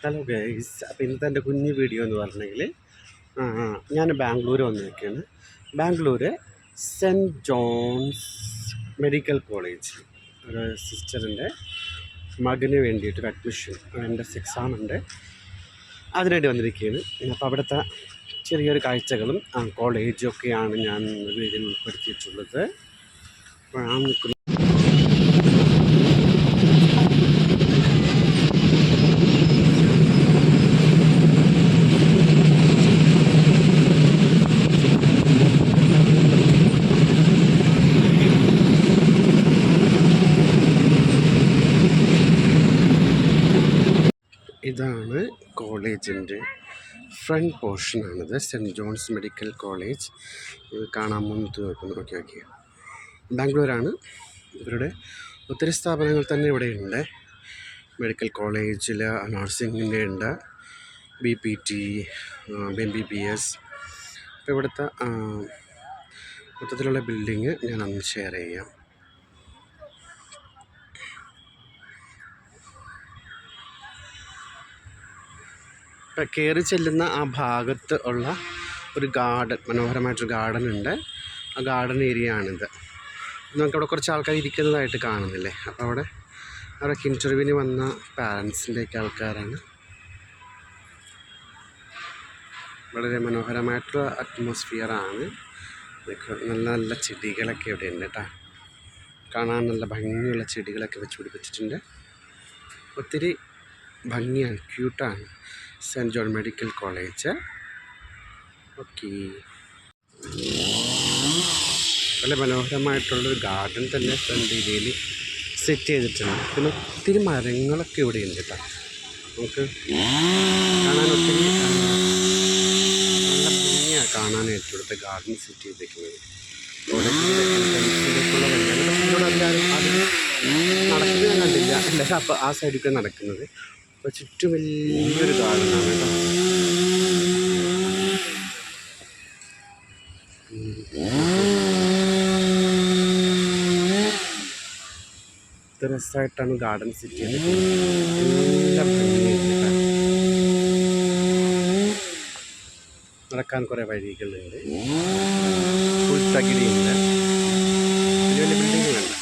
Hello guys, അപ്പോൾ ഇന്നത്തെ എൻ്റെ കുഞ്ഞു വീഡിയോ എന്ന് പറഞ്ഞെങ്കിൽ ഞാൻ ബാംഗ്ലൂർ വന്നിരിക്കുകയാണ്. Bangalore saint John's medical college ഒരു സിസ്റ്ററിൻ്റെ മകന് വേണ്ടിയിട്ടൊരു അഡ്മിഷൻ എൻട്രൻസ് എക്സാം ഉണ്ട്, അതിനുവേണ്ടി വന്നിരിക്കുകയാണ്. അപ്പോൾ അവിടുത്തെ ചെറിയൊരു കാഴ്ചകളും കോളേജൊക്കെയാണ് ഞാൻ വീഡിയോയിൽ ഉൾപ്പെടുത്തിയിട്ടുള്ളത്. ഞാൻ നിൽക്കുന്ന ഇതാണ് കോളേജിൻ്റെ ഫ്രണ്ട് പോർഷനാണിത്. സെൻറ്റ് ജോൺസ് മെഡിക്കൽ കോളേജ് കാണാൻ മുൻപ് നോക്കുന്നു. ഓക്കെ ബാംഗ്ലൂരാണ്. ഇവരുടെ ഒത്തിരി സ്ഥാപനങ്ങൾ തന്നെ ഇവിടെയുണ്ട്. മെഡിക്കൽ കോളേജിൽ നഴ്സിംഗിൻ്റെ ഉണ്ട്, BPT, MBBS. അപ്പോൾ ഇവിടുത്തെ മൊത്തത്തിലുള്ള ബിൽഡിങ് ഞാനൊന്ന് ഷെയർ ചെയ്യാം. ഇപ്പം കയറി ചെല്ലുന്ന ആ ഭാഗത്ത് ഉള്ള ഒരു ഗാർഡൻ, മനോഹരമായിട്ടൊരു ഗാർഡൻ ഉണ്ട്. ആ ഗാർഡൻ ഏരിയ ആണിത്. നമുക്കവിടെ കുറച്ച് ആൾക്കാർ ഇരിക്കുന്നതായിട്ട് കാണുന്നില്ലേ. അപ്പോൾ അവിടേക്ക് ഇൻ്റർവ്യൂവിന് വന്ന പാരൻസിൻ്റെയൊക്കെ ആൾക്കാരാണ്. വളരെ മനോഹരമായിട്ടുള്ള അറ്റ്മോസ്ഫിയറാണ്. നല്ല നല്ല ചെടികളൊക്കെ ഇവിടെ ഉണ്ട് കേട്ടോ. കാണാൻ നല്ല ഭംഗിയുള്ള ചെടികളൊക്കെ വെച്ച് പിടിപ്പിച്ചിട്ടുണ്ട്. ഒത്തിരി ഭംഗിയാണ്, ക്യൂട്ടാണ് saint John medical college. Okay, വളരെ മനോഹരമായിട്ടുള്ളൊരു ഗാർഡൻ തന്നെ ഫ്രണ്ട് രീതിയിൽ സെറ്റ് ചെയ്തിട്ടുണ്ട്. പിന്നെ ഒത്തിരി മരങ്ങളൊക്കെ ഇവിടെ ഉണ്ട് കേട്ടോ. നമുക്ക് കാണാൻ ഒത്തിരി നല്ല ഭംഗിയാണ് കാണാനായിട്ട് ഇവിടുത്തെ ഗാർഡൻ സെറ്റ് ചെയ്തിരിക്കുന്നത്. കോളേജിലേക്കുള്ള എല്ലാവരും അതിൽ നടക്കുന്നത് ഞാൻ കണ്ടില്ല, എല്ലാവരും അപ്പോൾ ആ സൈഡിൽ നടക്കുന്നത്. അപ്പോൾ ചുറ്റും വലിയൊരു ഗാർഡനാണ് കേട്ടോ. ഇത് രസമായിട്ടാണ് ഗാർഡൻ സെറ്റ് ചെയ്തത്. നല്ല ഭംഗിയുണ്ട്. നടക്കാൻ കുറേ വഴികളുണ്ട്, പുൽത്തകിടിയുണ്ട്, വലിയ വലിയ ബിൽഡിങ്ങുകളുണ്ട്.